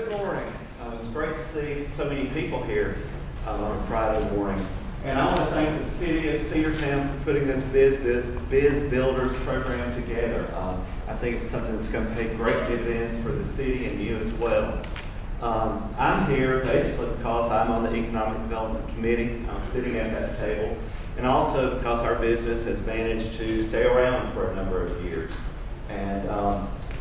Good morning. It's great to see so many people here on a Friday morning. And I want to thank the city of Cedartown for putting this Biz Builders program together. I think it's something that's going to pay great dividends for the city and you as well. I'm here basically because I'm on the Economic Development Committee. I'm sitting at that table. And also because our business has managed to stay around for a number of years. And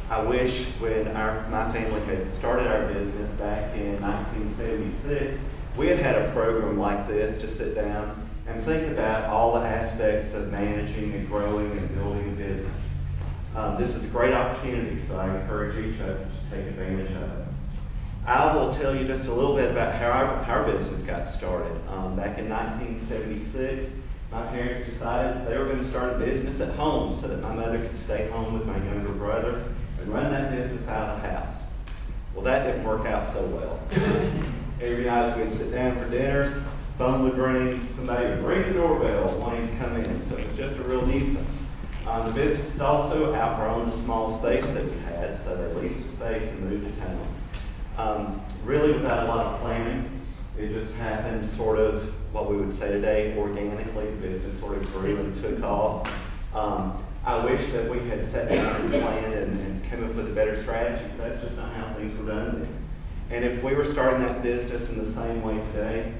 I wish when my family had started our business back in 1976, we had had a program like this to sit down and think about all the aspects of managing and growing and building a business. This is a great opportunity, so I encourage each of you to take advantage of it. I will tell you just a little bit about how our business got started. Back in 1976, my parents decided they were going to start a business at home so that my mother could stay home with my younger brother and run that business out of the house. Well, that didn't work out so well. Every night we'd sit down for dinners, phone would ring, somebody would ring the doorbell wanting to come in, so it was just a real nuisance. The business had also outgrown the small space that we had, so they leased a space and moved to town. Really without a lot of planning, it just happened sort of what we would say today organically. The business sort of grew and took off. I wish that we had sat down and planned and come up with a better strategy. That's just not how things were done then. And if we were starting that business in the same way today,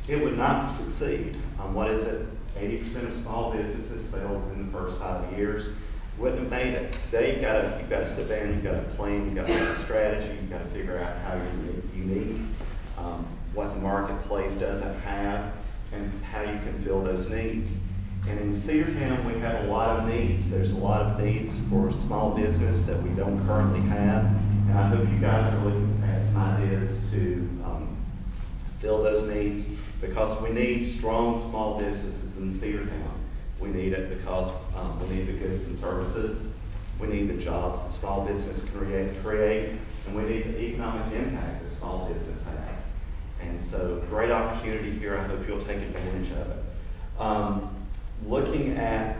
it would not succeed. What is it? 80% of small businesses fail within the first 5 years. Wouldn't have made it. Today you've got to sit down, you've got to plan, you've got to have a strategy, you've got to figure out how you're unique, what the marketplace doesn't have, and how you can fill those needs. And in Cedartown, we have a lot of needs. There's a lot of needs for small business that we don't currently have. And I hope you guys are looking at some ideas to fill those needs, because we need strong small businesses in Cedartown. We need it because we need the goods and services. We need the jobs that small business can create, and we need the economic impact that small business has. And so, great opportunity here. I hope you'll take advantage of it. Looking at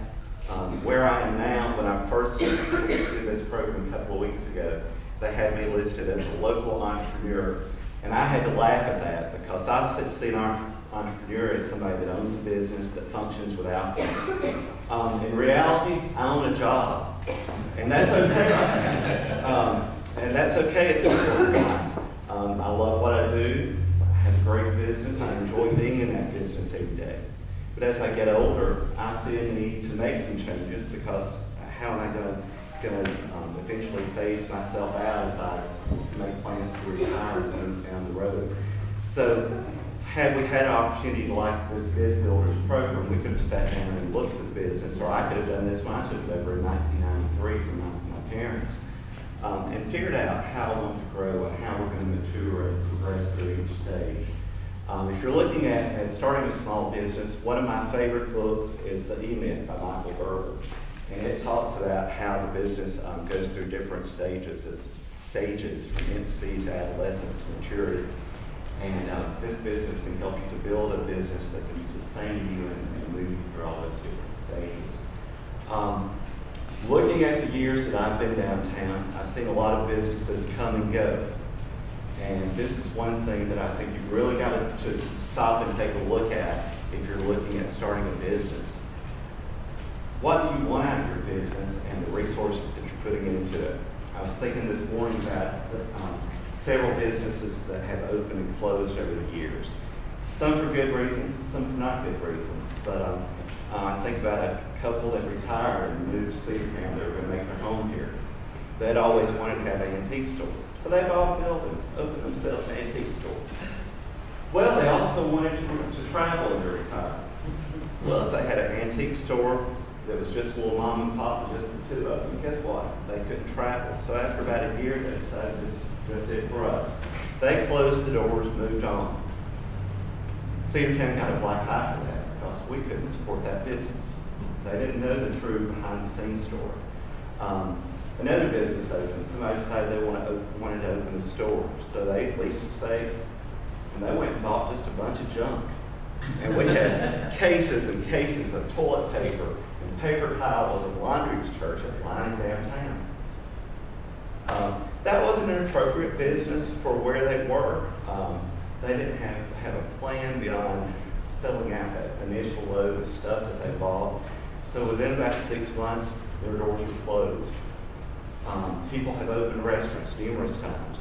where I am now, when I first did this program a couple of weeks ago, they had me listed as a local entrepreneur. And I had to laugh at that because I see an entrepreneur as somebody that owns a business that functions without one. In reality, I own a job. And that's okay. And that's okay at this point in time. I love what I do. I have a great business. I enjoy being in that business every day. But as I get older, I see a need to make some changes, because how am I going to eventually phase myself out as I make plans to retire and things down the road? So had we had an opportunity like this Biz Builders program, we could have sat down and looked at the business, or I could have done this when I took it over in 1993 from my parents, and figured out how I want to grow and how we're going to mature and progress through each stage. If you're looking at starting a small business, one of my favorite books is The E-Myth by Michael Gerber. And it talks about how the business goes through different stages from infancy to adolescence to maturity. And this business can help you to build a business that can sustain you and move you through all those different stages. Looking at the years that I've been downtown, I've seen a lot of businesses come and go. And this is one thing that I think you've really got to stop and take a look at if you're looking at starting a business. What do you want out of your business and the resources that you're putting into it? I was thinking this morning about several businesses that have opened and closed over the years. Some for good reasons, some for not good reasons. But I think about a couple that retired and moved to Cedartown. They were going to make their home here. They'd always wanted to have an antique store. So they bought a building, opened themselves an antique store. Well, they also wanted to travel in their retirement. Well, if they had an antique store that was just a little mom and pop and just the two of them, guess what? They couldn't travel. So after about a year, they decided that's it for us. They closed the doors, moved on. Cedartown got a black eye for that because we couldn't support that business. They didn't know the true behind-the-scenes story. Another business opened. Somebody decided they wanted to open a store. So they leased a space, and they went and bought just a bunch of junk. And we had cases and cases of toilet paper and paper towels and laundry detergent lying downtown. that wasn't an appropriate business for where they were. They didn't have a plan beyond selling out that initial load of stuff that they bought. So within about 6 months, their doors were closed. People have opened restaurants numerous times.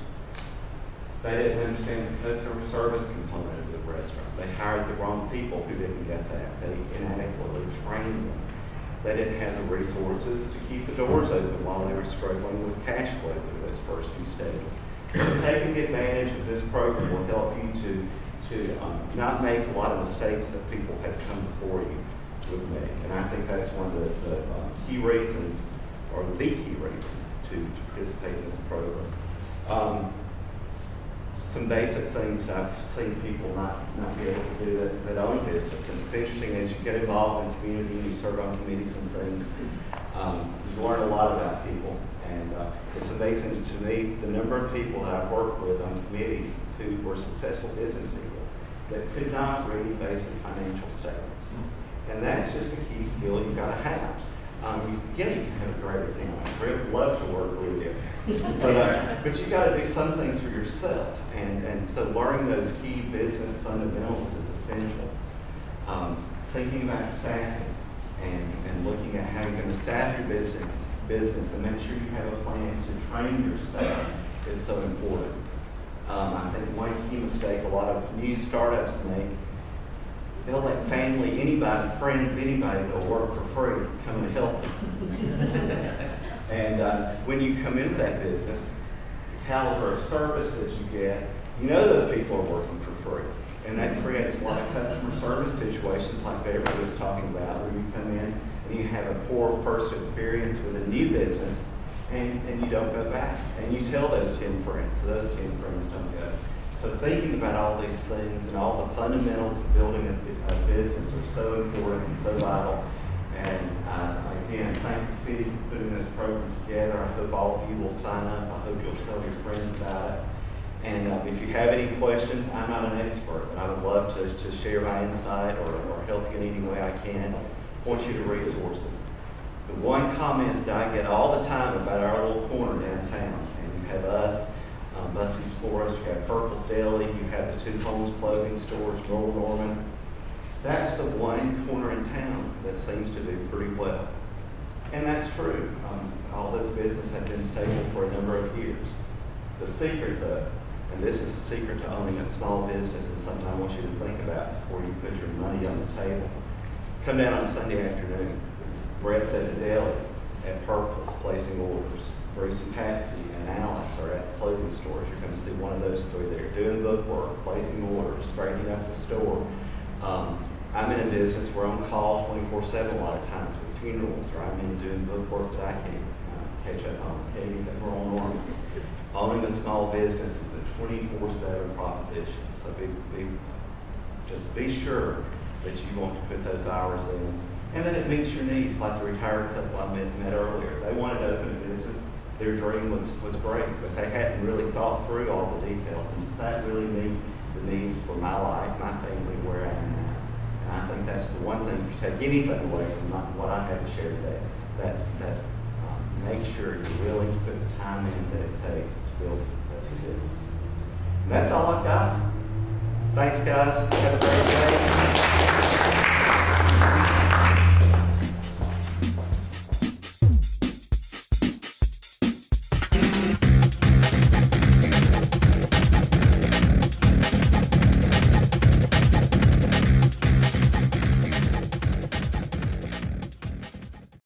They didn't understand the customer service component of the restaurant. They hired the wrong people who didn't get that. They inadequately trained them. They didn't have the resources to keep the doors open while they were struggling with cash flow through those first few stages. So taking advantage of this program will help you to not make a lot of mistakes that people have come before you would make. And I think that's one of the key reasons, or the key reason, to participate in this program. Some basic things that I've seen people not be able to do that own business. And it's interesting, as you get involved in community and you serve on committees and things, you learn a lot about people. And it's amazing to me the number of people that I've worked with on committees who were successful business people that could not read basic financial statements. And that's just a key skill you've got to have. You can have a great accountant. I'd love to work with you. But you've got to do some things for yourself. And so learning those key business fundamentals is essential. Thinking about staffing and looking at how you're going to staff your business and make sure you have a plan to train your staff is so important. I think one key mistake a lot of new startups make, they'll let family, anybody, friends, anybody that'll work for free come and help them. And when you come into that business, the caliber of service that you get, you know those people are working for free. And that creates a lot of customer service situations like Beverly was talking about, where you come in and you have a poor first experience with a new business and you don't go back. And you tell those 10 friends, so those 10 friends don't go. So thinking about all these things and all the fundamentals of building a business are so important and so vital. And again, thank the city for putting this program together. I hope all of you will sign up. I hope you'll tell your friends about it. And if you have any questions, I'm not an expert, but I would love to share my insight or help you in any way I can. Point you to resources. The one comment that I get all the time about our little corner downtown, and you have us, Bussey's Florist, you have Purple's Deli, you have the two Homes clothing stores, Roll Norman. That's the one corner in town that seems to do pretty well. And that's true. All those businesses have been stable for a number of years. The secret, though, and this is the secret to owning a small business and something I want you to think about before you put your money on the table. Come down on Sunday afternoon. Brett's at the deli, at Purple's, placing orders. Bruce and Patsy and Alice are at the clothing stores. You're going to see one of those three there, doing bookwork, placing orders, straightening up the store. I'm in a business where I'm on call 24/7 a lot of times with funerals, or I'm in doing bookwork that I can't catch up on. Katie, that we're on norms. Owning a small business is a 24/7 proposition. So just be sure that you want to put those hours in. And that it meets your needs, like the retired couple I met earlier. They wanted to open a business. Their dream was great, but they hadn't really thought through all the details. And does that really meet the needs for my life, my family, where I am now? And I think that's the one thing, if you take anything away from what I had to share today, that's make sure you're willing to put the time in that it takes to build a successful business. And that's all I've got. Thanks, guys. Have a great day.